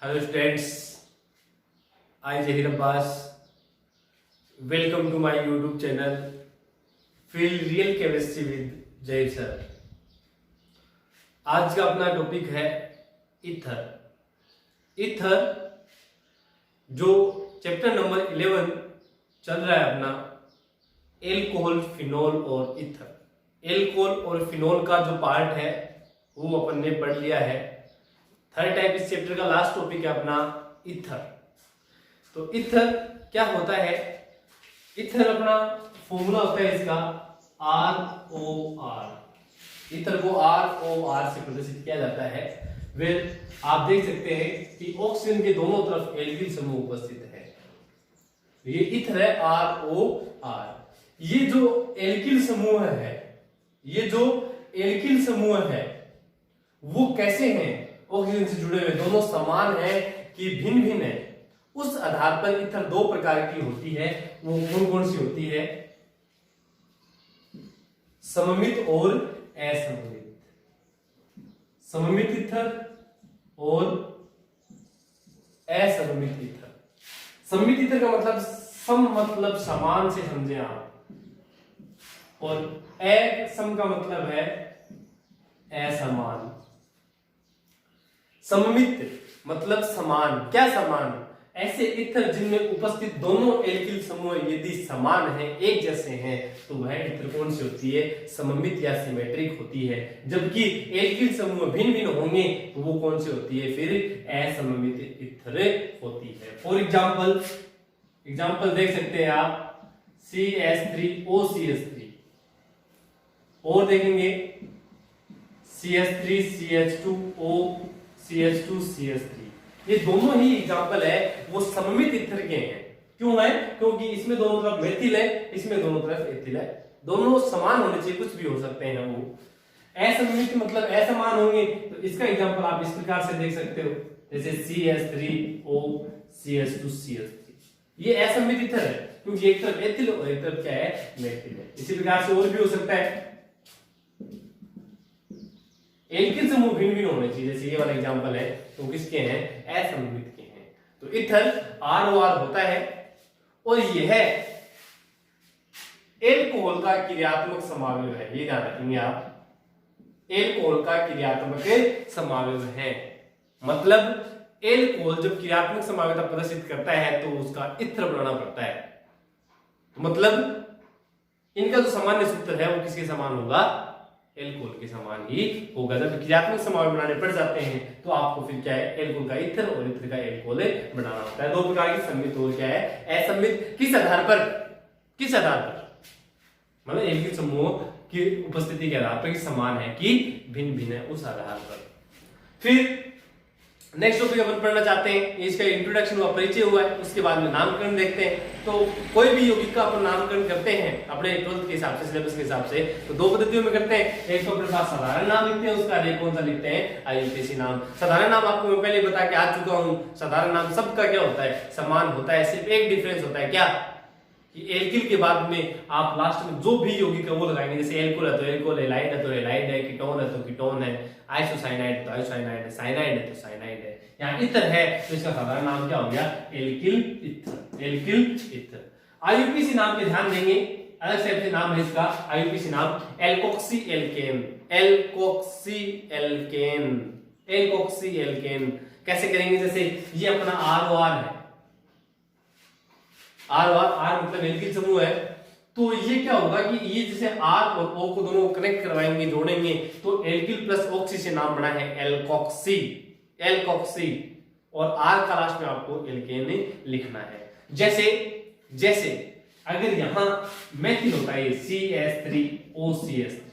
Hello students, I Zahir Abbas. Welcome to my YouTube channel Feel Real Chemistry with Zahir Sir. आज का अपना topic है ether. Ether जो chapter number 11 चल रहा है अपना एल्कोहल, फिनोल और ईथर। एल्कोहल और फिनोल का जो पार्ट है वो अपन ने पढ़ लिया है। थर्ड टाइप इस चैप्टर का लास्ट टॉपिक है अपना ईथर। तो ईथर क्या होता है? ईथर अपना फॉर्मूला होता है इसका ROR। ईथर को ROR से प्रदर्शित किया जाता है। वेल आप देख सकते हैं कि ऑक्सीजन के दोनों तरफ एल्किल समूह उपस्थित है। ये ईथर है ROR। ये जो एल्किल समूह है, ये जो एल्किल समूह है वो कैसे हैं? ऑक्सीजन से जुड़े हुए, दोनों समान है कि भिन्न भिन्न है? उस आधार पर ईथर दो प्रकार की होती है। वो कौन कौन सी होती है? सममित और असममित। सममित ईथर और असममित ईथर। सममित ईथर का मतलब सम मतलब समान से समझे आप, और असम का मतलब है असमान। सममित मतलब समान। क्या समान? ऐसे ईथर जिनमें उपस्थित दोनों एल्किल समूह यदि समान हैं, एक जैसे हैं, तो वह ईथर कौन सी होती है? सममित या सिमेट्रिक होती है। जबकि एल्किल समूह भिन्न भिन्न होंगे तो वो कौन सी होती है? फिर असममित ईथर होती है। फॉर एग्जाम्पल देख सकते हैं आप CH3OCH3, और देखेंगे CH3CH2O CH2CH3। ये दोनों ही एग्जांपल है वो सममित ईथर के हैं। क्यों है? क्योंकि इसमें दोनों तरफ मेथिल है, इसमें दोनों तरफ एथिल है। दोनों समान होने चाहिए, कुछ भी हो सकते हैं वो। असममित मतलब असमान होंगे, तो इसका एग्जांपल आप इस प्रकार से देख सकते हो, जैसे CH3O CH2CH3। ये असममित ईथर है क्योंकि एक तरफ एथिल और एक तरफ क्या है? मेथिल है। इसी प्रकार से और भी हो सकता है। एल्किल समूह भिन्न भिन्न होने चाहिए, जैसे ये वाला एग्जांपल है, तो किसके हैं? असममित के हैं। तो ईथर ROR होता है, और यह एल्कोहल का क्रियात्मक समावयव है। ये ध्यान रखेंगे आप, एल्कोहल का क्रियात्मक समावयव है। मतलब एल्कोहल जब क्रियात्मक समावयवता प्रदर्शित करता है तो उसका ईथर बनाना पड़ता है। तो मतलब इनका जो सामान्य सूत्र है वो किसके समान होगा? एल्कोहल के समान ही होगा। जब क्रियात्मक समावयव बनाने पड़ जाते हैं तो आपको फिर क्या है? एल्कोहल का ईथर और ईथर का एल्कोहल बनाना होता है। दो प्रकार की सममित और क्या है? असममित। किस आधार पर? किस आधार पर? मतलब एल्किल समूह की उपस्थिति के आधार पर कि समान है कि भिन्न भिन्न है, उस आधार पर। फिर नेक्स्ट टॉपिक अपन पढ़ना चाहते हैं, इसका इंट्रोडक्शन हुआ, परिचय हुआ है, उसके बाद में नामकरण देखते हैं। तो कोई भी यौगिक का अपन नामकरण करते हैं अपने 12th के हिसाब से, सिलेबस के हिसाब से, तो दो पद्धतियों में करते हैं। एक तो अपने पास साधारण नाम लिखते हैं, उसका एक कौन सा लिखते हैं? IUPAC नाम। साधारण नाम आपको मैं पहले बता के आ चुका हूं। साधारण नाम सबका क्या होता है? समान होता है। सिर्फ एक डिफरेंस होता है, क्या? कि एल्किल के बाद में आप लास्ट में जो भी यौगिक है वो लगाएंगे। जैसे एल्कोहल है तो एल्कोहल, एलाइड है तो एलाइड है, कीटोन है तो कीटोन है, आइसोसाइनाइड तो आइसोसाइनाइड है, साइनाइड है तो साइनाइड है। यहाँ ईथर है तो इसका साधारण नाम क्या हो गया? Alkyl ether. Alkyl ether. IUPAC नाम पे ध्यान देंगे, अलग से नाम है इसका। IUPAC नाम alkoxy alkane. Alkoxy alkane. Alkoxy alkane कैसे करेंगे? जैसे ये अपना ROR है, R मतलब एल्किल समूह है, तो ये क्या होगा कि ये जैसे R और O को दोनों कनेक्ट करवाएंगे, जोड़ेंगे, तो एल्किल प्लस ऑक्सी से नाम बना है एल्कोक्सी। एल्कोक्सी। और R का लास्ट में आपको एल्केन लिखना है। जैसे अगर यहां मेथिल होता है CH3OCH3,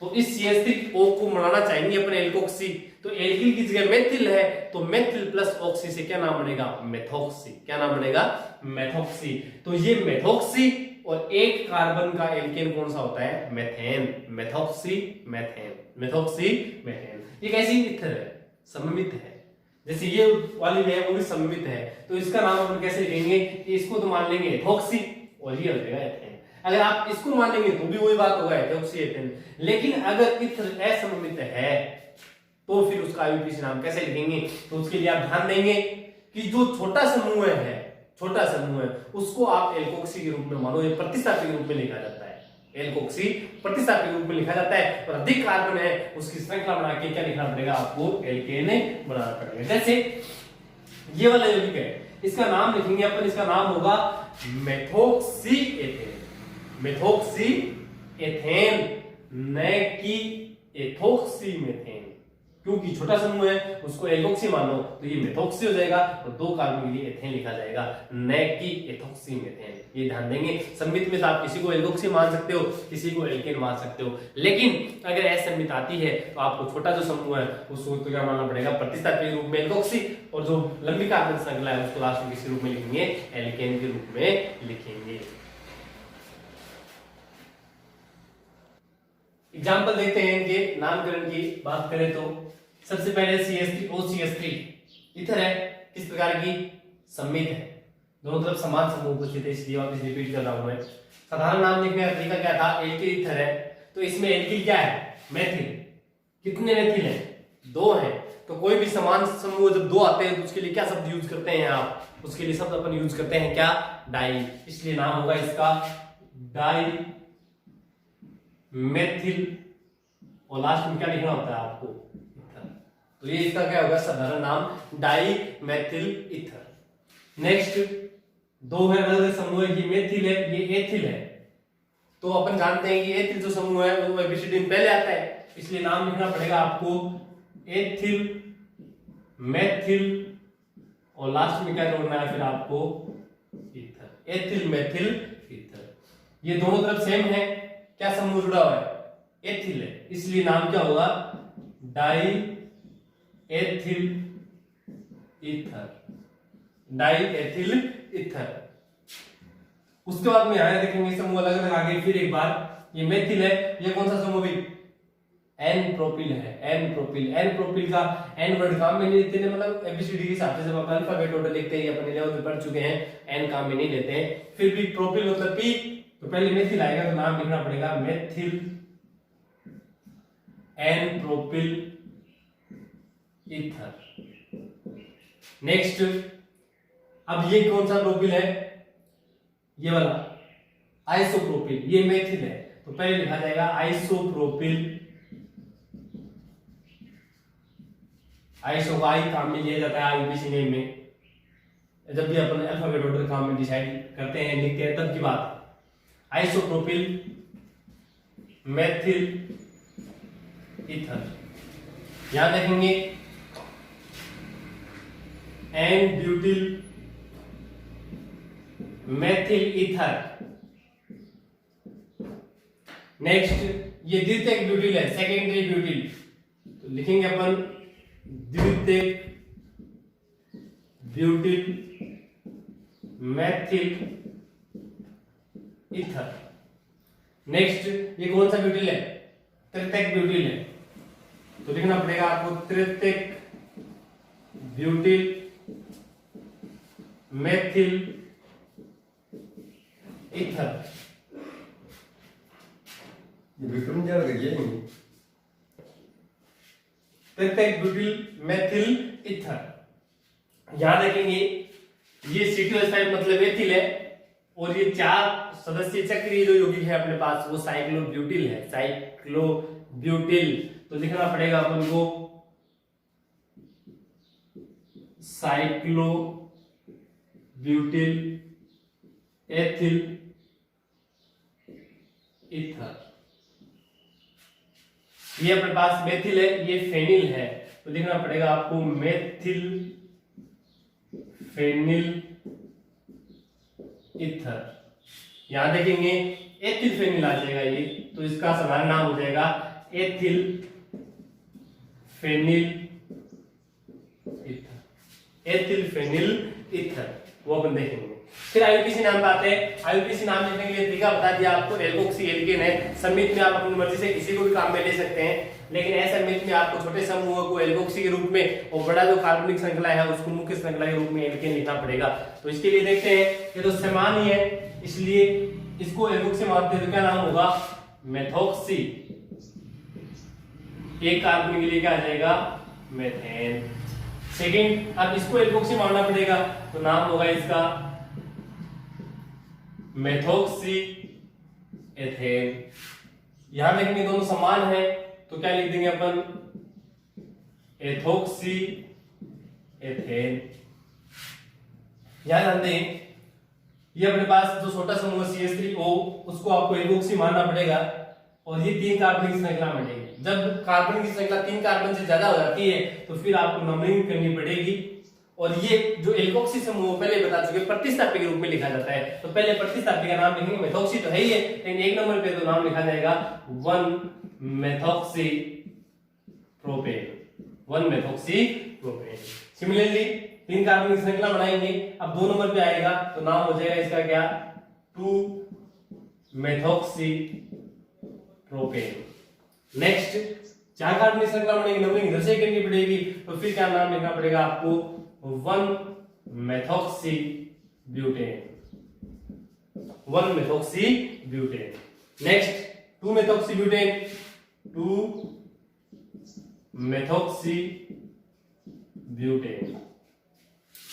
तो इस CH3O को बनाना चाहेंगे अपने एल्कोक्सी, तो एल्किल की जगह मेथिल है, तो मेथिल प्लस ऑक्सी से क्या नाम बनेगा? मेथोक्सी। क्या नाम बनेगा? मेथोक्सी। तो ये मेथोक्सी, और एक कार्बन का एल्केन कौन सा होता है? Methane. Methoxy methane. Methoxy methane. ये कैसी ईथर है? सममित है। जैसे ये वाली है वो भी सममित है, तो इसका नाम अपन कैसे लिखेंगे? इसको तो मान लेंगे एथोक्सी, और ये हो जाएगा एथेन। अगर आप इसको मानेंगे तो भी वही बात होगा, एथोक्सी एथेन। लेकिन अगर ईथर असममित है तो फिर उसका आईयूपीएसी नाम कैसे लिखेंगे? तो उसके लिए आप ध्यान देंगे कि जो छोटा समूह है उसको आप एल्कोक्सी के रूप में मानो, ये प्रतिस्थापी के रूप में लिखा जाता है। एल्कोक्सी प्रतिस्थापी के रूप में लिखा जाता है और अधिक कार्बन है उसकी श्रृंखला बना के क्या लिखना पड़ेगा आपको? एल्केन बनाना पड़ेगा। जैसे ये वाला यौगिक है, इसका नाम लिखेंगे अपन, इसका नाम होगा मेथोक्सी एथेन। मेथोक्सी एथेन, न कि एथोक्सी मीथेन, क्योंकि छोटा समूह है उसको एल्कोक्सी मानो तो ये मेथोक्सी हो जाएगा और 2 कार्बन के लिए एथेन लिखा जाएगा, न कि एथोक्सी मीथेन। ये ध्यान देंगे। सम्मित में तो आप किसी को एल्कोक्सी मान सकते हो, किसी को एल्केन मान सकते हो, लेकिन अगर असम्मित आती है तो आपको छोटा जो समूह है उसको तो क्या मानना पड़ेगा? प्रतिस्थापी के रूप में एल्कोक्सी, और जो लंबी कार्बन श्रृंखला है उसको लास्ट में किस रूप में लिखेंगे? एल्केन के रूप में लिखेंगे। एग्जाम्पल देखते हैं इनके नामकरण की बात करें तो सबसे पहले CH3OCH3 इथर है, किस प्रकार की? सम्मित है, दोनों तरफ समान समूह उपस्थित है, इसलिए वापस रिपीट कर रहा हूं मैं। साधारण नाम लिखने का तरीका क्या था? एल्किल इथर है, तो इसमें एल्किल क्या है? मेथिल। कितने मेथिल है? 2 है। तो कोई भी समान समूह जब 2 आते हैं तो उसके लिए क्या शब्द यूज करते हैं आप? उसके लिए शब्द अपन यूज करते हैं क्या? डाई। इसलिए नाम होगा इसका डाई मेथिल, और लास्ट में क्या लिखना होता है आपको? इथर। तो ये इसका क्या होगा? साधारण नाम डाई मेथिल इथर। नेक्स्ट 2 है अलग समूह, ये मेथिल है, ये एथिल है। तो अपन जानते हैं कि एथिल जो समूह है वो एबीसीडी में पहले आता है, इसलिए नाम लिखना पड़ेगा आपको एथिल मेथिल, और लास्ट में क्या जोड़ना है फिर आपको? इथर। Ethyl methyl ether. ये दोनों तरफ सेम है, क्या समूह जुड़ा हुआ है? एथिल है, इसलिए नाम क्या होगा? Die ethyl ether. Die ethyl ether. उसके बाद में यहां देखेंगे समूह अलग अलग आगे फिर एक बार। ये मेथिल है, ये कौन सा समूह भी? एन प्रोपिल है। एन प्रोपिल, एन प्रोपिल का एन वर्ड काम में नहीं लेते हैं, मतलब एबीसीडी के हिसाब से जब अपन अल्फाबेट ऑर्डर लिखते हैं, अपन लेवल में पढ़ चुके हैं, एन काम में नहीं लेते हैं। फिर भी प्रोपिल मतलब पी, तो पहले मेथिल आएगा तो नाम लिखना पड़ेगा methyl N propyl ether. Next, अब ये कौन सा प्रोपिल है? ये वाला आइसोप्रोपिल। ये मेथिल है तो पहले लिखा जाएगा आइसोप्रोपिल। आइसो का आई काम में लिया जाता है आईयूपीएसी नेम में, जब भी अपन अल्फाबेट ऑर्डर काम में डिसाइड करते हैं, लिखते हैं, तब की बात। Isopropyl methyl ether. यहां देखेंगे N butyl methyl ether. Next, ये द्वितीयक ब्यूटिल है, सेकेंडरी ब्यूटिल, तो लिखेंगे अपन द्वितीयक ब्यूटिल मेथिल ईथर। नेक्स्ट, ये कौन सा ब्यूटिल है? तृतीयक ब्यूटिल है, तो लिखना पड़ेगा आपको तृतीयक ब्यूटिल मेथिल ईथर। विक्रम क्या लग गया? तृतीयक ब्यूटिल मेथिल ईथर। यहां देखेंगे ये C2H5 मतलब एथिल है, और ये 4 सदस्यीय चक्रीय जो यौगिक है अपने पास वो साइक्लोब्यूटिल है। साइक्लोब्यूटिल, तो लिखना पड़ेगा अपन को साइक्लोब्यूटिल एथिल ईथर। ये अपने पास मेथिल है, ये फेनिल है, तो लिखना पड़ेगा आपको मेथिल फेनिल ईथर। यहां देखेंगे एथिल फेनिल आ जाएगा ये, तो इसका साधारण नाम हो जाएगा ethyl phenyl ether. Ethyl phenyl ether वो अपन देखेंगे। फिर आईयूपीएसी नाम पे आते हैं। आईयूपीएसी नाम लिखने के लिए तरीका बता दिया आपको, एल्कोक्सी एल्केन है। सम्मित में आप अपनी मर्जी से किसी को भी काम में ले सकते हैं, लेकिन असम्मित में आपको छोटे समूह को एल्कोक्सी के रूप में और बड़ा जो कार्बनिक श्रृंखला है उसको मुख्य श्रृंखला के रूप में एल्केन लिखना पड़ेगा। तो इसके लिए देखते हैं, ये तो समान ही है इसलिए इसको एल्कोक्सी मानते हैं, तो क्या नाम होगा? मेथोक्सी। एक कार्बन के लिए क्या आ जाएगा? मेथेन। सेकंड, अब इसको एल्कोक्सी मानना पड़ेगा तो नाम होगा इसका मेथोक्सी एथेन। यहां देखेंगे दोनों समान है तो क्या लिख देंगे अपन, एथोक्सी एथेन। ध्यान दें ये अपने पास जो छोटा समूह CH3O उसको आपको एल्कोक्सी मानना पड़ेगा और ये 3 कार्बन की श्रृंखला बनेगी। जब कार्बन की श्रृंखला 3 कार्बन से ज्यादा हो जाती है तो फिर आपको नंबरिंग करनी पड़ेगी और ये जो एल्कोक्सी समूह पहले बता चुके प्रतिस्थापी के रूप में लिखा जाता है। तो पहले प्रतिस्थापी का नाम लिखेंगे, मेथोक्सी तो है ही है लेकिन 1 नंबर पे तो नाम लिखा जाएगा 1-मेथोक्सी प्रोपेन, 1-मेथोक्सी-प्रोपेन। सिमिलरली 3 कार्बन की श्रृंखला बनाएंगे, अब 2 नंबर पे आएगा तो नाम हो जाएगा इसका क्या, 2-मेथोक्सी-प्रोपेन। नेक्स्ट 4 कार्बन की श्रृंखला बनेगी, नंबरिंग इधर से करनी पड़ेगी तो फिर क्या नाम लिखना पड़ेगा आपको, 1-मेथोक्सी-ब्यूटेन, 1-मेथोक्सी-ब्यूटेन। नेक्स्ट 2-मेथोक्सी-ब्यूटेन, 2-मेथोक्सी-ब्यूटेन।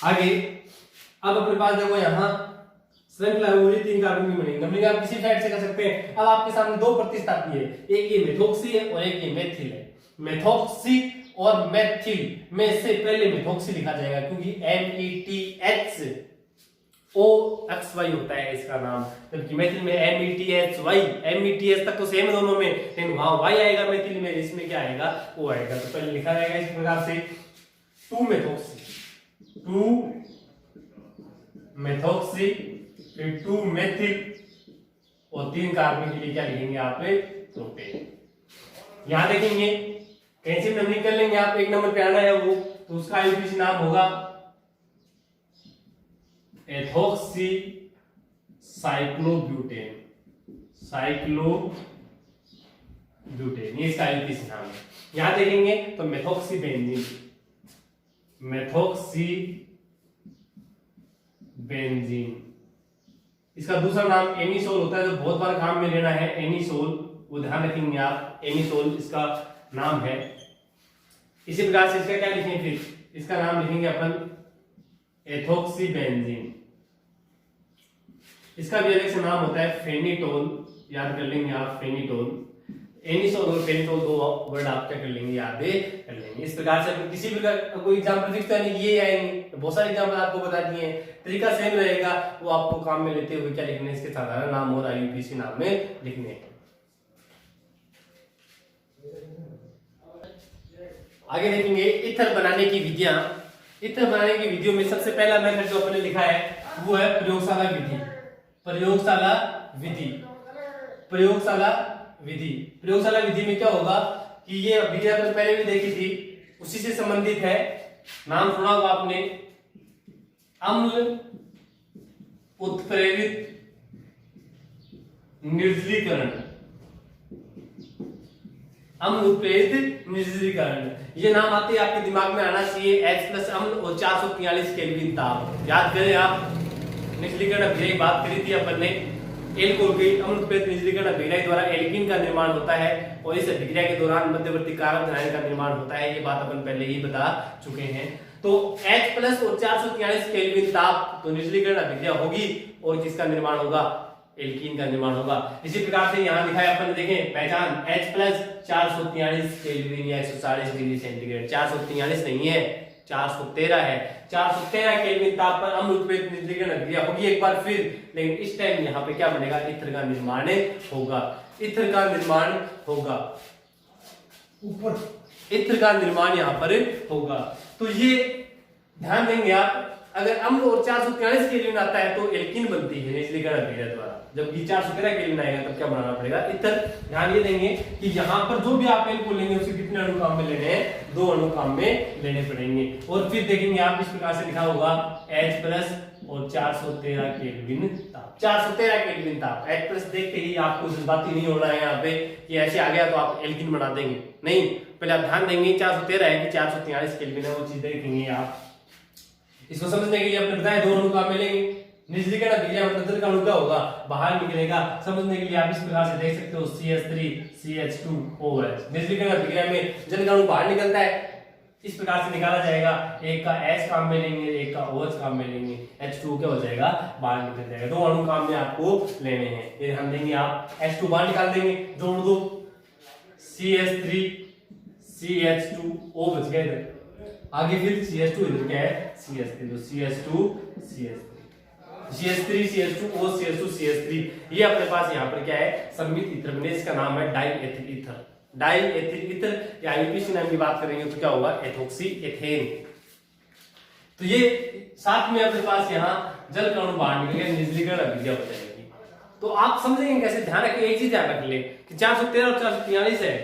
आगे अब अपने पास देखो यहां श्रृंखला हो रही 3 कार्बन की बनेगी, नंबरिंग आप किसी साइड से कर सकते हैं। अब आपके सामने 2 प्रतिस्थापी है, एक ये मेथोक्सी है और एक ये मेथिल है। मेथोक्सी और मेथिल में से पहले मेथोक्सी लिखा जाएगा क्योंकि METHOXY होता है इसका नाम, जबकि मेथिल में METHY, METH तक तो सेम है दोनों में लेकिन वहां Y आएगा मेथिल में, इसमें क्या आएगा O आएगा। तो पहले लिखा जाएगा इस प्रकार से 2-मेथोक्सी, 2-मेथोक्सी, फिर 2-मेथिल और 3 कार्बन के लिए क्या लिखेंगे आप, प्रोपेन। यहां देखेंगे कहीं से नंबरिंग कर लेंगे आप, 1 नंबर पे आना है वो तो उसका आईयूपीएसी नाम होगा एथोक्सी साइक्लोब्यूटेन, साइक्लोब्यूटेन, ये इसका आईयूपीएसी नाम है। यहां देखेंगे तो मेथोक्सी बेंजीन, मेथोक्सी बेंजीन। इसका दूसरा नाम एनिसोल होता है जो बहुत बार काम में लेना है, एनिसोल, वो ध्यान रखेंगे आप, एनिसोल इसका नाम है। इसी प्रकार से इसका क्या लिखेंगे, फिर इसका नाम लिखेंगे अपन एथोक्सी बेंजीन। इसका भी अलग से नाम होता है फेनिटोल, याद कर लेंगे आप, फेनिटोल। एनिसोल और फेनिटोल 2 वर्ड आप क्या कर लेंगे, याद कर लेंगे। इस प्रकार से किसी भी कोई एग्जांपल दिखता नहीं ये आएंगे तो बहुत सारे एग्जांपल आपको बता दिए हैं, तरीका सेम रहेगा, वो आपको काम में लेते हुए क्या लिखने, इसके साधारण नाम और आईयूपीएसी नाम में लिखने हैं। आगे देखेंगे इथर बनाने की विधियां। इथर बनाने की विधियों में सबसे पहला मेथड जो अपने लिखा है वो है प्रयोगशाला विधि, प्रयोगशाला विधि, प्रयोगशाला विधि। प्रयोगशाला विधि में क्या होगा कि ये विधि आपने पहले भी देखी थी, उसी से संबंधित है, नाम सुना होगा आपने, अम्ल उत्प्रेरित निर्जलीकरण, अम्ल उत्प्रेरित निर्जलीकरण। ये नाम आते ही आपके दिमाग में आना चाहिए, H+ अम्ल और 443 केल्विन ताप। याद करें आप, निर्जलीकरण अभिक्रिया की बात करी थी अपन ने, एल्कोहल की अम्ल उत्प्रेरित निर्जलीकरण अभिक्रिया द्वारा एल्कीन का निर्माण होता है और इस अभिक्रिया के दौरान मध्यवर्ती कार्बन आयन का निर्माण होता है। ये बात अपन पहले ही बता चुके हैं। तो H+ और 443 केल्विन ताप तो निर्जलीकरण अभिक्रिया होगी और किसका निर्माण होगा, एल्कीन का निर्माण होगा। इसी प्रकार से यहाँ लिखा है अपन देखें पहचान, H+ 443 केल्विन या 140 डिग्री सेंटीग्रेड, 443 नहीं है 413 है, 413 केल्विन ताप पर अम्ल उत्प्रेरित निर्जलीकरण अभिक्रिया होगी एक बार फिर, लेकिन इस टाइम यहाँ पे क्या बनेगा, ईथर का निर्माण होगा, ईथर का निर्माण होगा, ऊपर ईथर का निर्माण यहाँ पर होगा। तो ये ध्यान देंगे आप, अगर अम्ल और 443 केल्विन आता है तो एल्कीन बनती है निर्जलीकरण अभिक्रिया द्वारा, जबकि 413 केल्विन आएगा तब क्या बनाना पड़ेगा, ईथर। ध्यान ये देंगे कि यहाँ पर जो भी आप एल्कोहल लेंगे उसे कितने अणु काम में लेने हैं, 2 अणु काम में लेने पड़ेंगे। और फिर देखेंगे आप इस प्रकार से लिखा होगा H+ और 413 केल्विन ताप, 413 केल्विन ताप। H+ देखते ही आपको जज्बाती नहीं होना है यहाँ पे कि ऐसे आ गया तो आप एल्कीन बना देंगे, नहीं, पहले आप ध्यान देंगे 413 है कि 443 केल्विन है, वो चीज देखेंगे आप। इसको समझने के लिए आपने बताया 2 अणु काम मिलेंगे, निर्जलीकरण अभिक्रिया में अंदर का अणु क्या होगा, बाहर निकलेगा। समझने के लिए आप इस प्रकार से देख सकते हो CH3 CH2OH, निर्जलीकरण अभिक्रिया में जल का अणु बाहर निकलता है, इस प्रकार से निकाला जाएगा। एक का H काम में लेंगे, एक का OH काम में लेंगे, H2 क्या हो जाएगा, बाहर निकल जाएगा। दो अणु काम में आपको लेने हैं, ये ध्यान देंगे आप। H2 बाहर निकाल देंगे, जोड़ दो, CH3 CH2O बच गया इधर। आगे फिर CH2 इधर क्या है, CH3, तो CH2 CH3 CH2O CH2 CH3, ये अपने पास यहाँ पर क्या है, सममित ईथर बने, इसका नाम है डाइएथिल ईथर। डाइएथिल ईथर या आईपीसी नाम की बात करेंगे तो क्या होगा, एथोक्सी एथेन। तो ये साथ में अपने पास यहाँ जल का अणु बाहर निकलेगा, निर्जलीकरण अभिक्रिया हो जाएगी। तो आप समझेंगे कैसे, ध्यान रखिए, एक चीज ध्यान रख ले कि 413 और 443 है,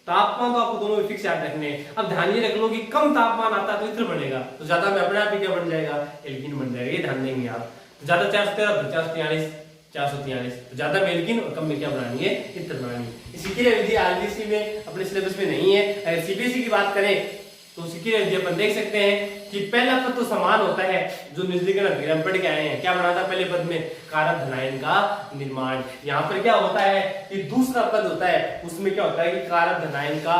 तापमान तो आपको दोनों में फिक्स याद रखने हैं। अब ध्यान ये रख लो कि कम तापमान आता है तो ईथर बनेगा, तो ज्यादा में अपने आप ही क्या बन जाएगा, एल्कीन बन जाएगा, ये ध्यान देंगे आप। तो ज्यादा 413 443 तो ज्यादा में एल्कीन और कम में क्या बनानी है, ईथर बनानी है। इसी के लिए विधि आरबीसी में अपने सिलेबस में नहीं है। अगर सीबीएसई की बात करें तो उसी के लिए अपन देख सकते हैं कि पहला पद तो समान होता है, जो निर्जलीकरण अभिक्रिया में पढ़ के आए हैं। क्या बना था पहले पद में, कारक धनायन का निर्माण। यहाँ पर क्या होता है कि दूसरा पद होता है, उसमें क्या होता है कि कारक धनायन का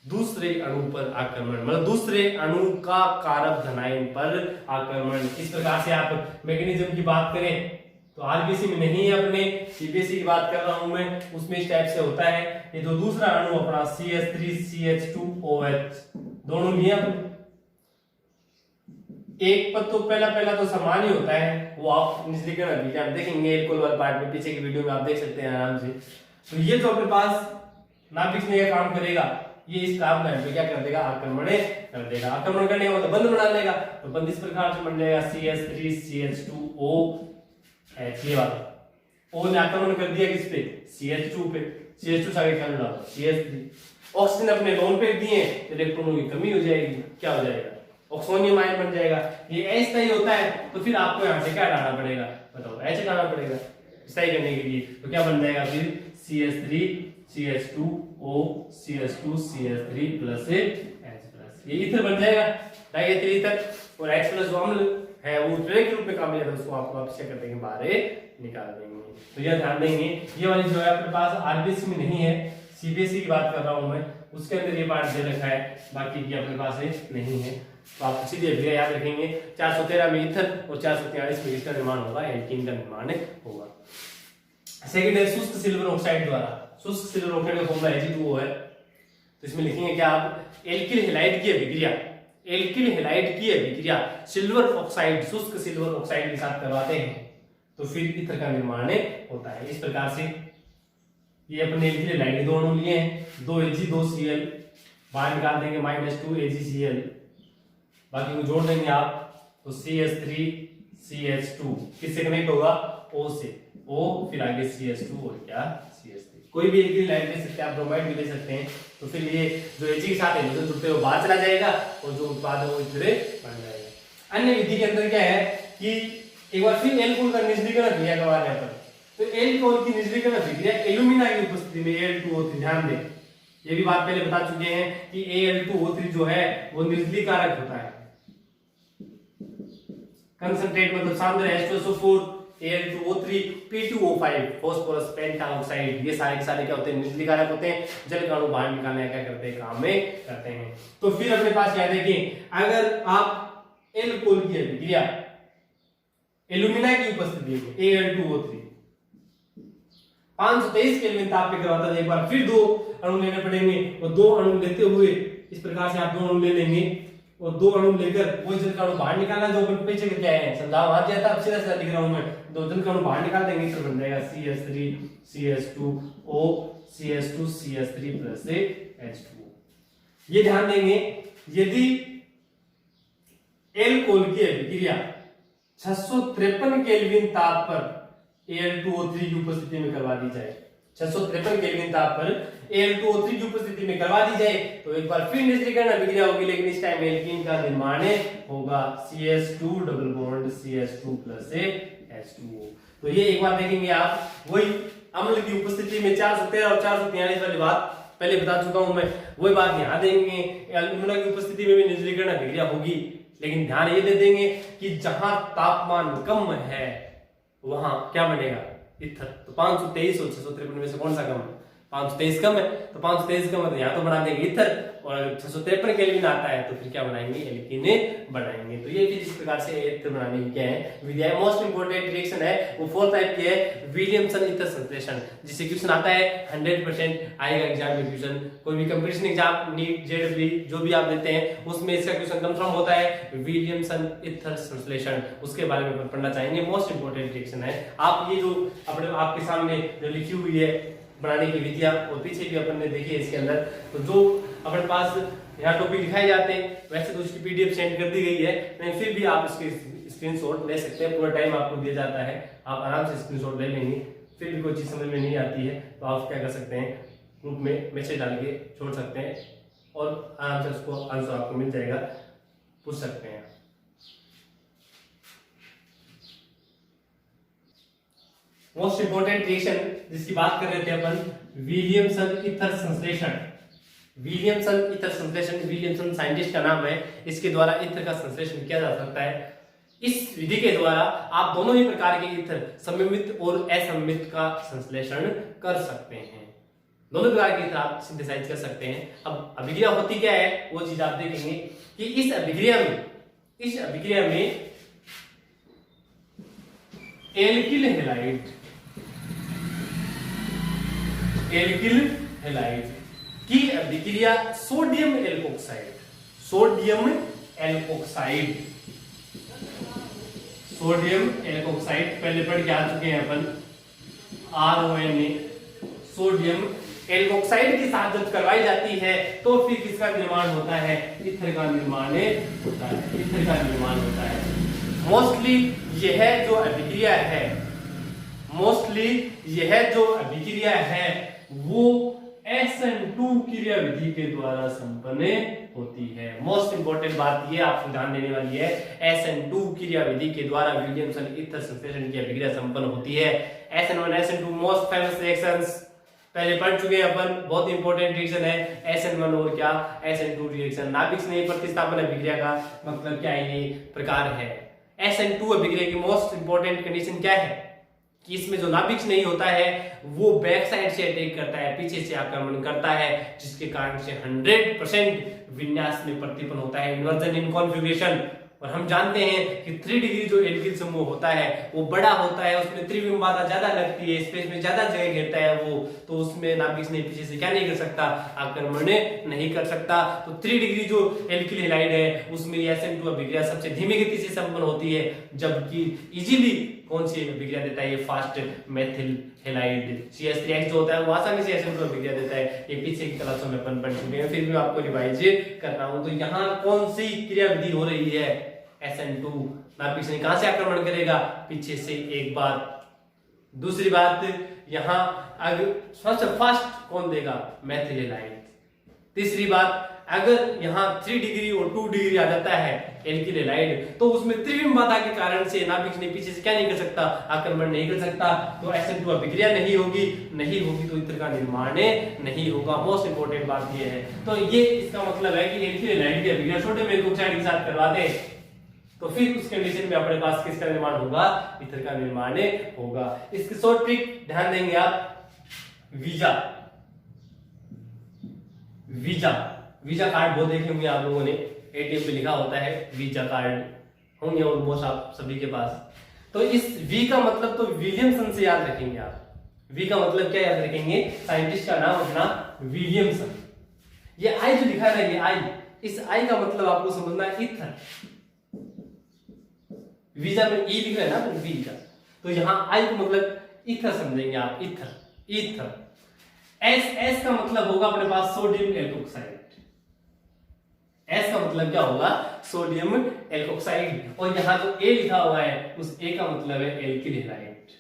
दूसरे अणु पर आक्रमण, मतलब दूसरे अणु का कारक धनायन पर आक्रमण। इस प्रकार से आप मैकेनिज्म की बात करें तो आरबीसी में नहीं है, अपने सीबीएसई की बात कर रहा हूं मैं, उसमें इस टाइप से होता है। ये जो दूसरा अणु अपना CH3 CH2OH दोनों लिए एक पद तो पहला तो समान ही होता है, वो आप निर्जलीकरण अभिक्रिया में देखेंगे, एल्कोहल वाले पार्ट में पीछे की वीडियो में आप देख सकते हैं आराम से। तो ये जो अपने पास ना पिछने का काम करेगा, ये इस काम में क्या कर देगा, आक्रमण कर देगा। आक्रमण करने का मतलब बंध बना लेगा, तो बंध इस प्रकार से बन जाएगा CH3 CH2OH, ये वाला O ने आक्रमण कर दिया किस पे, CH2 पे, CH2 से आगे क्या जुड़ा, CH3। ऑक्सीजन अपने लोन पे दिए, इलेक्ट्रॉनों की कमी हो जाएगी, क्या हो जाएगा, ऑक्सोनियम आयन बन जाएगा। ये ऐसा ही होता है, तो फिर आपको यहाँ से क्या हटाना पड़ेगा, बताओ, ऐसे हटाना पड़ेगा सही करने के लिए। तो क्या बन जाएगा फिर CH3 CH2O CH2 CH3 plus H+, ये ईथर बन जाएगा, डाइएथिल ईथर। और H+ जो अम्ल है वो उत्प्रेरक के रूप में काम लिया था, उसको आपको आप क्या कर देंगे, बाहर निकाल देंगे। तो यह ध्यान देंगे, ये वाली जो है अपने पास आरबीसी में नहीं है, सीबीएसई की बात कर रहा हूं मैं, उसके अंदर ये पार्ट दे रखा है, बाकी की अपने पास नहीं है। तो आप सीधे अभिक्रिया याद रखेंगे, 413 में ईथर और 443 में इसका निर्माण होगा, एल्कीन का निर्माण होगा। सेकंड है शुष्क सिल्वर ऑक्साइड द्वारा। शुष्क सिल्वर ऑक्साइड का फॉर्मूला Ag2O है, तो इसमें लिखेंगे क्या आप, एल्किल हैलाइड की अभिक्रिया, एल्किल हैलाइड की अभिक्रिया सिल्वर ऑक्साइड, शुष्क सिल्वर ऑक्साइड के साथ करवाते हैं तो फिर ईथर का निर्माण होता है। इस प्रकार से ये अपने एल्किल हैलाइड दो अणु लिए हैं, 2 Ag 2 Cl, बाहर निकाल देंगे -2 AgCl, बाकी को जोड़ देंगे आप, तो CH3 CH2 किससे कनेक्ट होगा, O से, O फिर आगे CH2 और क्या CH3। कोई भी एल्किल हैलाइड ले सकते हैं आप, ब्रोमाइड भी ले सकते हैं। तो फिर ये जो Ag के साथ है जुड़ते हुए बाहर चला जाएगा और जो उत्पाद है वो इधर बन जाएगा। अन्य विधि के अंदर क्या है कि एक बार फिर एल्कोहल का निर्जलीकरण अभिक्रिया करवाने पर, तो एल्कोहल की निर्जलीकरण अभिक्रिया एल्यूमिना की उपस्थिति में Al2O3, ध्यान दें ये भी बात पहले बता चुके हैं कि Al2O3 जो है वो निर्जलीकारक होता है। कंसंट्रेट मतलब सांद्र H2SO4 Al2O3 P2O5 phosphorus pentoxide, ये सारे के सारे क्या होते हैं, निर्जलीकारक होते हैं, जल का अणु बाहर निकालने का क्या करते हैं, काम में करते हैं। तो फिर अपने पास क्या देखिए, अगर आप एल्कोहल की अभिक्रिया एल्यूमिना की उपस्थिति में Al2O3 523 केल्विन ताप पे करवाता है, एक बार फिर 2 अणु लेने पड़ेंगे, और 2 अणु लेते हुए इस प्रकार से आप 2 अणु ले लेंगे और 2 अणु लेकर वो जल का अणु बाहर निकालना, जो अपन पीछे करके आए हैं, समझाओ आ जाता, अब सीधा लिख रहा हूं मैं, 2 जल का अणु बाहर निकाल देंगे तो बन जाएगा CH3 CH2O CH2 CH3 plus H2O। ये ध्यान देंगे, यदि एल्कोहल की अभिक्रिया 653 केल्विन ताप पर Al2O3 की उपस्थिति में करवा दी जाए, 653 केल्विन ताप पर Al2O3 की उपस्थिति में करवा दी जाए तो एक बार फिर निर्जलीकरण अभिक्रिया होगी, लेकिन इस टाइम एल्कीन का निर्माण होगा, CH2 double bond CH2 plus H2O। तो ये एक बार देखेंगे आप, वही अम्ल की उपस्थिति में 413 और 443 वाली बात पहले बता चुका हूं मैं, वही बात यहां देंगे, एल्यूमिना की उपस्थिति में भी निर्जलीकरण अभिक्रिया होगी, लेकिन ध्यान ये दे देंगे कि जहां तापमान कम है वहां क्या बनेगा, ईथर। तो 523 और 653 में से कौन सा कम है, 523 कम है, तो 523 कम है तो यहाँ तो बना देंगे ईथर, और अगर 653 केल्विन आता है तो फिर क्या बनाएंगे, एल्कीन बनाएंगे। तो ये फिर इस प्रकार से ईथर बनाने की क्या है विधि है। मोस्ट इंपोर्टेंट रिएक्शन है वो 4th टाइप की है, विलियमसन ईथर संश्लेषण, जिससे क्वेश्चन आता है 100% आएगा एग्जाम में क्वेश्चन। कोई भी कंपटीशन एग्जाम, नीट, जेईई जो भी आप देते हैं उसमें इसका क्वेश्चन कंफर्म होता है विलियमसन ईथर संश्लेषण, उसके बारे में पढ़ना चाहेंगे। मोस्ट इंपोर्टेंट रिएक्शन है। आप ये जो अपने आपके सामने जो लिखी हुई है बनाने की विधियां और पीछे भी अपन ने देखी है इसके अंदर, तो जो अपने पास यहाँ टॉपिक दिखाए जाते हैं वैसे तो उसकी पीडीएफ सेंड कर दी गई है, लेकिन फिर भी आप इसके स्क्रीनशॉट ले सकते हैं। पूरा टाइम आपको दिया जाता है, आप आराम से स्क्रीनशॉट ले लेंगे। फिर भी कोई चीज समझ में नहीं आती है तो आप क्या कर सकते हैं, ग्रुप में मैसेज डाल के छोड़ सकते हैं और आराम से उसको आंसर आपको मिल जाएगा, पूछ सकते हैं। मोस्ट इंपोर्टेंट रिएक्शन जिसकी बात कर रहे थे अपन, विलियमसन ईथर संश्लेषण। विलियमसन ईथर संश्लेषण, विलियमसन साइंटिस्ट का नाम है, इसके द्वारा ईथर का संश्लेषण किया जा सकता है। इस विधि के द्वारा आप दोनों ही प्रकार के ईथर, सममित और असममित का संश्लेषण कर सकते हैं। दोनों प्रकार के ईथर आप सिंथेसाइज कर सकते हैं। अब अभिक्रिया होती क्या है वो चीज आप देखेंगे कि इस अभिक्रिया में एल्किल हैलाइड की अभिक्रिया सोडियम एल्कोक्साइड पहले पढ़ के आ चुके हैं अपन, RONA सोडियम एल्कोक्साइड के साथ जब करवाई जाती है तो फिर किसका निर्माण होता है, ईथर का निर्माण होता है। मोस्टली यह जो अभिक्रिया है वो SN2 क्रिया विधि के द्वारा संपन्न होती है। मोस्ट इंपोर्टेंट बात ये आपको ध्यान देने वाली है, SN2 क्रिया विधि के द्वारा विलियमसन ईथर संश्लेषण की अभिक्रिया संपन्न होती है। SN1 SN2 most famous reactions पहले पढ़ चुके हैं अपन, बहुत इंपॉर्टेंट रिएक्शन है SN1 और क्या SN2 रिएक्शन। नाभिक स्नेही प्रतिस्थापन अभिक्रिया का मतलब क्या है, ये प्रकार है। SN2 अभिक्रिया की मोस्ट इंपॉर्टेंट कंडीशन क्या है कि इसमें जो नाभिक नहीं होता है वो बैक साइड से अटैक करता है, पीछे से आक्रमण करता है, जिसके कारण से 100% विन्यास में प्रतिपन्न होता है, इन्वर्जन इन कॉन्फ़िगरेशन। और हम जानते हैं कि 3 डिग्री जो एल्किल समूह होता है वो बड़ा होता है, उसमें त्रिविम बाधा ज्यादा लगती है, स्पेस में ज्यादा जगह घेरता है वो, तो उसमें नाभिक ने पीछे से क्या नहीं कर सकता, आक्रमण नहीं कर सकता। तो 3 डिग्री जो एल्किल हैलाइड है उसमें SN2 अभिक्रिया सबसे धीमी गति से संपन्न होती है, जबकि इजीली कौन सी अभिक्रिया देता है, ये फास्ट मेथिल हैलाइड CH3X जो होता है वो आसानी से SN2 अभिक्रिया देता है। ये पीछे की क्लासों में अपन पढ़ चुके हैं, फिर भी आपको रिवाइज कर रहा हूं। तो यहाँ कौन सी क्रिया विधि हो रही है, SN2 नाभिक से कहां से आक्रमण करेगा, पीछे से एक बात। दूसरी बात यहाँ अगर सबसे फास्ट कौन देगा, मेथिल हैलाइड। तीसरी बात, अगर यहाँ 3 डिग्री और 2 डिग्री आ जाता है एल्किल हैलाइड तो उसमें त्रिविम बाधा के कारण से नाभिक ने पीछे से क्या नहीं कर सकता, आक्रमण नहीं कर सकता, तो SN2 अभिक्रिया नहीं होगी तो ईथर का निर्माण नहीं होगा। मोस्ट इंपोर्टेंट बात ये है। तो ये इसका मतलब है कि एल्किल हैलाइड की अभिक्रिया सोडियम एल्कोक्साइड के साथ करवा दे तो फिर उस कंडीशन में अपने पास किसका निर्माण होगा, ईथर का निर्माण होगा। इसकी शॉर्ट ट्रिक ध्यान देंगे आप, वीजा कार्ड बहुत देखे होंगे आप लोगों ने, ATM पे लिखा होता है वीजा कार्ड, होंगे ऑलमोस्ट आप सभी के पास। तो इस V का मतलब तो विलियमसन से याद रखेंगे आप। V का मतलब क्या याद रखेंगे, साइंटिस्ट का नाम अपना विलियमसन। ये I जो लिखा है ये I, इस I का मतलब आपको समझना है ईथर। वीजा में E लिखा है ना V का, तो यहाँ I को मतलब ईथर समझेंगे आप, ईथर। S का मतलब होगा अपने पास सोडियम एल्कोक्साइड। S का मतलब क्या होगा, सोडियम एल्कोक्साइड। और यहाँ जो A लिखा हुआ है उस A का मतलब है एल्किल हैलाइड।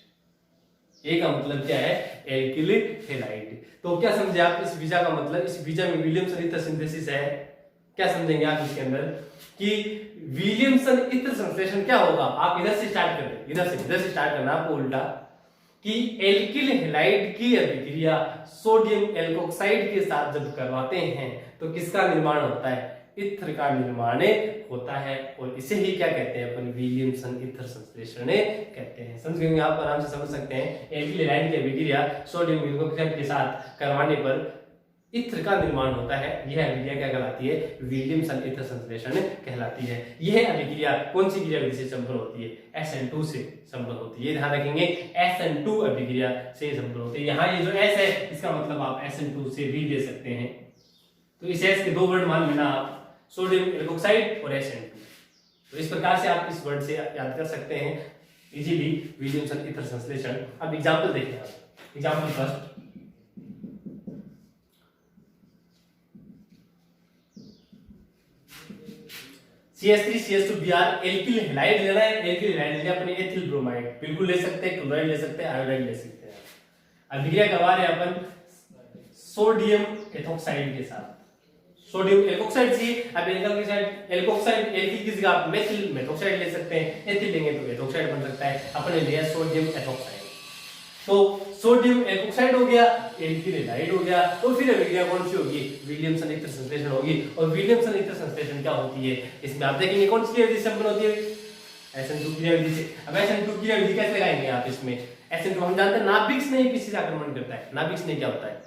A का मतलब क्या है, एल्किल हैलाइड। तो क्या समझे आप इस वीजा का मतलब, इस वीजा में विलियमसन ईथर सिंथेसिस है। क्या समझेंगे आप इसके अंदर कि विलियमसन ईथर संश्लेषण क्या होगा। आप इधर से स्टार्ट करें, इधर से स्टार्ट करना आपको उल्टा, कि एल्किल हैलाइड की अभिक्रिया सोडियम एल्कोक्साइड के साथ जब करवाते हैं तो किसका निर्माण होता है, इत्र का निर्माण होता है और इसे ही क्या कहते हैं अपन, विलियमसन इत्र संश्लेषण कहते हैं। समझ गए, आप आराम से समझ सकते हैं। एल्किल हैलाइड की अभिक्रिया सोडियम हाइड्रोक्साइड के साथ करवाने पर इत्र का निर्माण होता है। यह अभिक्रिया क्या कहलाती है, विलियमसन इत्र संश्लेषण कहलाती है। यह अभिक्रिया कौन सी क्रिया विधि से संपन्न होती है, SN2 से संपन्न होती है। ध्यान रखेंगे, SN2 अभिक्रिया से संपन्न होती है। यहाँ ये जो S है इसका मतलब आप SN2 से भी ले सकते हैं। तो इस S के दो वर्ड मान लेना आप, सोडियम हाइड्रोक्साइड और SN2। तो इस प्रकार से आप इस वर्ड से याद कर सकते हैं इजीली, विलियमसन इत्र संश्लेषण। अब एग्जांपल देखिए आप, example first, CH3CH2Br alkyl halide लेना है। एल्किल हैलाइड लेना अपने एथिल ब्रोमाइड, बिल्कुल ले सकते हैं, क्लोराइड ले सकते हैं, आयोडाइड ले सकते हैं। अभिक्रिया करवा रहे हैं अपन सोडियम एथोक्साइड के साथ, सोडियम एल्कोक्साइड से। अब एल्कोक्साइड एल्किल की जगह आप मेथिल मेथोक्साइड ले सकते हैं, एथिल लेंगे तो एथोक्साइड बन सकता है। अपने लिया सोडियम एथोक्साइड, तो सोडियम एल्कोक्साइड हो गया, एल्किल हैलाइड हो गया। तो फिर अभिक्रिया कौन सी होगी, विलियमसन इत्र संश्लेषण होगी। और विलियमसन इत्र संश्लेषण क्या होती है, इसमें आप देखेंगे कौन सी क्रिया विधि से संपन्न होती है, SN2 क्रिया विधि से। अब SN2 क्रिया विधि कैसे लगाएंगे आप इसमें, SN2 हम जानते हैं नाभिक स्नेही स्पीशीज आक्रमण करता है। नाभिक स्नेही क्या होता है,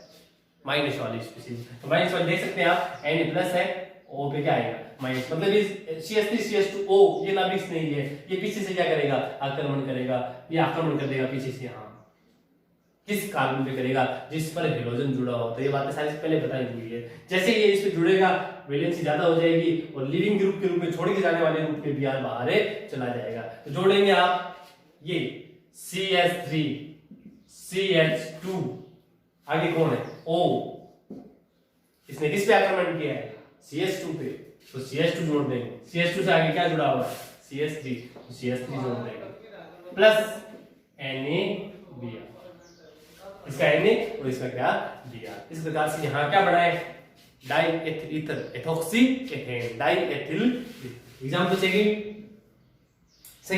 माइनस वाली स्पीशीज। तो माइनस वाली देख सकते हैं आप, Na+ है, O पे क्या आएगा माइनस, मतलब ये CH3CH2O ये नाभिक स्नेही है, ये पीछे से क्या करेगा, आक्रमण करेगा। ये आक्रमण कर देगा पीछे से, हाँ किस कार्बन पे करेगा, जिस पर हेलोजन जुड़ा हो। तो ये बातें सारी पहले बताई हुई है। जैसे ये इस पे जुड़ेगा वैलेंसी ज्यादा हो जाएगी और लीविंग ग्रुप के रूप में छोड़ के जाने वाले ग्रुप के Br बाहर चला जाएगा। तो जोड़ेंगे आप ये CH3 CH2, आगे कौन है O, इसने किस पे आक्रमण किया है, CH2 पे, तो CH2 जोड़ देंगे। CH2 से आगे क्या जुड़ा हुआ है, CH3, तो CH3 जोड़ देंगे प्लस NaBr, इसका Na और इसका क्या Br। इस प्रकार से यहाँ क्या बनाए, diethyl ether ethoxy ethane, diethyl. Example second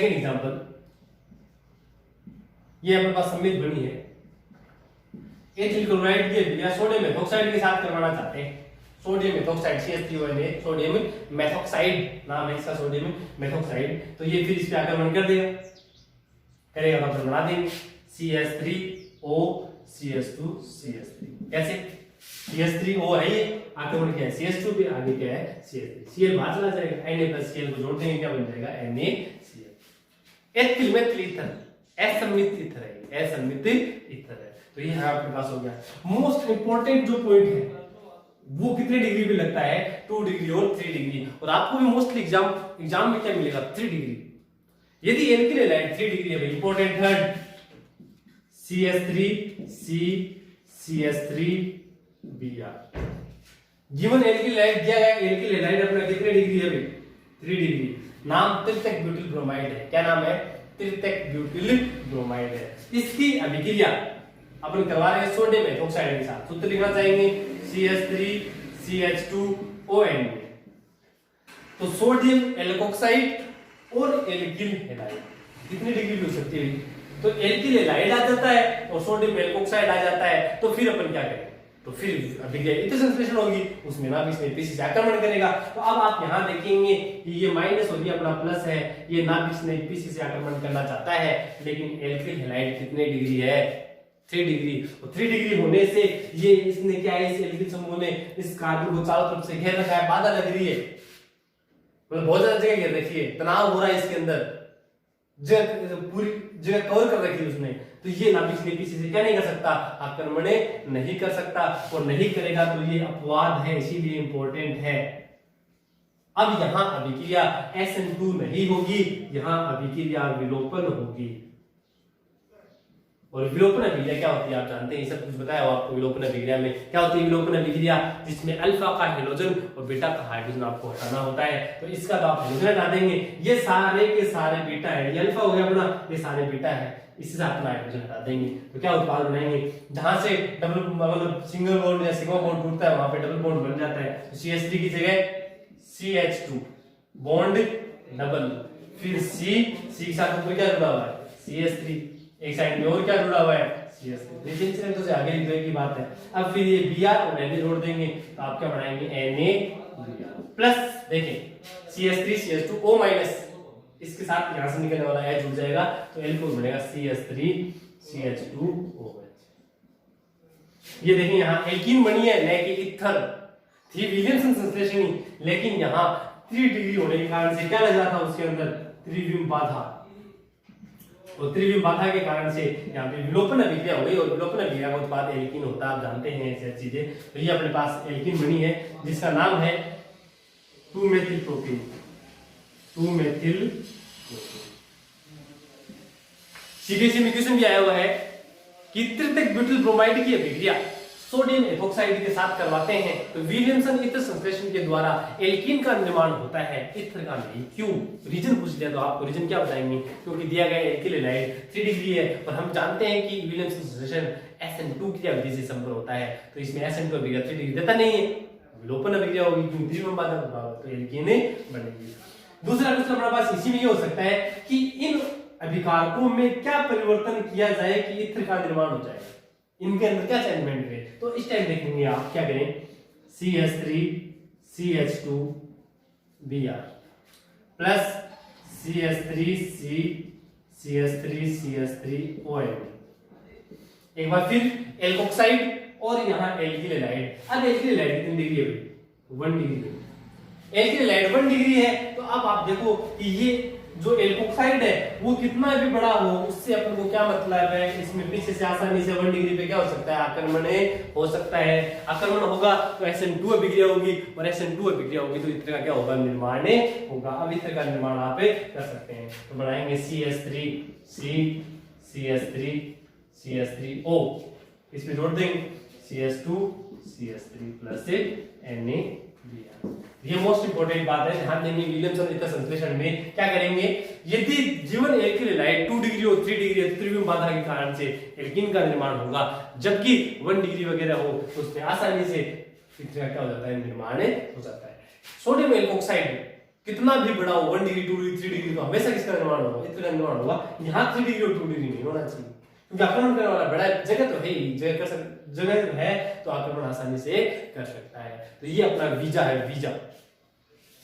example, ये हमारे पास सम्मिलित बनी है। एथिल क्लोराइड की अभिक्रिया सोडियम मेथोक्साइड के साथ करवाना चाहते हैं। सोडियम मेथोक्साइड CH3ONA, सोडियम मेथोक्साइड नाम है इसका, सोडियम मेथोक्साइड। तो ये फिर इस पे आक्रमण कर देगा, करेगा तो अपन बना देंगे CH3O CH2 CH3। कैसे, CH3O है ये, आक्रमण किया है CH2 पे, आगे क्या है CH3, Cl बाहर चला जाएगा, Na+Cl को जोड़ देंगे, क्या बन जाएगा NaCl। एथिल मेथिल ईथर असम्मित ईथर है, असम्मित ईथर है। तो ये आपके पास हो गया। मोस्ट इंपोर्टेंट जो पॉइंट है वो कितने डिग्री पे लगता है, 2 डिग्री और 3 डिग्री। और आपको भी मोस्टली एग्जाम में क्या मिलेगा, 3 डिग्री। यदि एल्किल हैलाइड 3 डिग्री है, important third CH3C CH3Br। Given alkyl halide दिया गया, एल्किल हैलाइड अपना कितने डिग्री है, 3 डिग्री। नाम त्रितक ब्यूटिल ब्रोमाइड है, क्या नाम है, त्रितक ब्यूटिल ब्रोमाइड है। इसकी अभिक्रिया अपन करवा रहे हैं सोडियम एथोक्साइड के साथ। सूत्र लिखना चाहेंगे CH3CH2ON। तो सोडियम एल्कोक्साइड और एल्किल हैलाइड कितनी डिग्री हो सकती है, तो एल्किल हैलाइड आ जाता है और सोडियम एल्कोक्साइड आ जाता है। तो फिर अपन क्या करें, तो फिर अभिक्रिया इत्र संश्लेषण होगी, उसमें ना भी पीसी से आक्रमण करेगा। तो अब आप यहाँ देखेंगे कि ये माइनस होगी, अपना प्लस है, ये ना भी पीसी से आक्रमण करना चाहता है। लेकिन एल्किल हैलाइड कितने डिग्री है, 3 डिग्री। और 3 डिग्री होने से ये इसने क्या है, इस एल्किल समूह ने इस कार्बन को चारों तरफ से घेर रखा है, बाधा लग रही है, मतलब बहुत ज्यादा जगह घेर रखी है, तनाव हो रहा है इसके अंदर, पूरी जगह कवर कर रखी है उसने। तो ये नाभिक किसी से क्या नहीं कर सकता, आक्रमण नहीं कर सकता, और नहीं करेगा तो ये अपवाद है, इसीलिए इंपॉर्टेंट है। अब यहां अभिक्रिया SN2 नहीं होगी, यहां अभिक्रिया विलोपन होगी। और विलोपन अभिक्रिया क्या होती है आप जानते हैं, ये सब कुछ बताया हो आपको। विलोपन अभिक्रिया में क्या होती है, विलोपन अभिक्रिया जिसमें अल्फा का हाइड्रोजन और बीटा का हाइड्रोजन आपको हटाना होता है। तो इसका तो आप हाइड्रोजन हटा देंगे, ये सारे के सारे बीटा है, ये अल्फा हो गया अपना, ये सारे बीटा है, इससे अपना हाइड्रोजन हटा देंगे। तो क्या उत्पाद बनाएंगे, जहां से डबल मतलब सिंगल बॉन्ड या सिग्मा बॉन्ड टूटता है वहां पे डबल बॉन्ड बन जाता है। तो CH3 की जगह CH2 बॉन्ड डबल, फिर C के साथ ऊपर क्या जुड़ा हुआ है CH3, एक साइड में और क्या जुड़ा हुआ है CH3। रिलेशनशिप तो से आगे लिखने की बात है। अब फिर ये Br और Na जोड़ देंगे, तो आप क्या बनाएंगे Na प्लस देखिए CH3 CH2O माइनस, इसके साथ यहां से निकलने वाला H जुड़ जाएगा तो एल्कोहल बनेगा CH3 CH2OH। ये देखिए यहाँ एल्कीन बनी है न कि इथर, थी विलियमसन संश्लेषणी, लेकिन यहाँ 3 डिग्री होने के कारण से क्या लग रहा था उसके अंदर, त्रिविम बाधा, और त्रिविम बाधा के कारण से यहाँ पे विलोपन अभिक्रिया हो गई, और विलोपन अभिक्रिया का उत्पाद एल्कीन होता है, आप जानते हैं ऐसी चीजें। तो ये अपने पास एल्कीन बनी है जिसका नाम है 2-मेथिल प्रोटीन, 2-मेथिल। सीबीएसई में क्वेश्चन भी आया हुआ है कि तृतीयक ब्यूटिल ब्रोमाइड की अभिक्रिया सोडियम एथोक्साइड के साथ करवाते हैं तो विलियमसन ईथर संश्लेषण के द्वारा एल्कीन का निर्माण होता है, ईथर का नहीं। क्यों? रीजन पूछ लिया तो आपको रीजन क्या बताएंगे, क्योंकि दिया गया एल्किल हैलाइड 3 डिग्री है और हम जानते हैं कि विलियमसन संश्लेषण SN2 की अवधि से संपन्न होता है, तो इसमें SN2 अभिक्रिया 3 डिग्री देता नहीं है, विलोपन अभिक्रिया होगी क्योंकि त्रिविम बाधा का प्रभाव, तो एल्कीन बनेगी। दूसरा क्वेश्चन हमारे पास इसी में ये हो सकता है कि इन अभिकारकों में क्या परिवर्तन किया जाए कि ईथर का निर्माण हो जाए, इनके अंदर क्या चेंजमेंट है, तो इस टाइम देखेंगे आप क्या करें, CH3 CH2Br plus CH3 CH3 CH3ON, एक बार फिर एल्कोक्साइड और यहाँ एल्किल हैलाइड। अब एल्किल हैलाइड कितनी डिग्री है भाई, 1 डिग्री। एल्किल हैलाइड 1 डिग्री है तो अब आप देखो कि ये जो एल्कोक्साइड है वो कितना भी बड़ा हो उससे अपन को क्या मतलब है, इसमें पीछे से आसानी से 1 डिग्री पे क्या हो सकता है, आक्रमण हो सकता है। आक्रमण होगा तो SN2 अभिक्रिया होगी और SN2 अभिक्रिया होगी तो ईथर का क्या होगा, निर्माण होगा। अब ईथर का निर्माण आप कर सकते हैं, तो बनाएंगे CH3 CH3 CH3O, इसमें जोड़ देंगे CH2 CH3 प्लस NaBr। ये मोस्ट इंपोर्टेंट बात है, ध्यान देंगे विलियमसन ईथर संश्लेषण में क्या करेंगे, यदि जीवन एल्किल हैलाइड 2 डिग्री और 3 डिग्री त्रिविम बाधा के कारण से एल्कीन का निर्माण होगा, जबकि 1 डिग्री वगैरह हो तो उसमें आसानी से ईथर का क्या हो जाता है, निर्माण हो जाता है। सोडियम एल्कोक्साइड कितना भी बड़ा हो 1 डिग्री 2 डिग्री 3 डिग्री तो हमेशा किसका निर्माण होगा, ईथर का निर्माण होगा। यहाँ 3 डिग्री और 2 डिग्री नहीं होना चाहिए क्योंकि आक्रमण करने वाला बड़ा जगह तो है ही, जगह है तो आक्रमण आसानी से कर सकता है। तो ये अपना वीजा है, वीजा,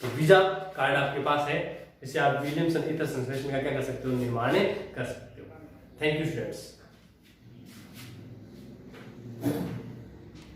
तो वीजा कार्ड आपके पास है, इससे आप विलियमसन ईथर संश्लेषण का क्या कर सकते हो, निर्माण कर सकते हो। Thank you students.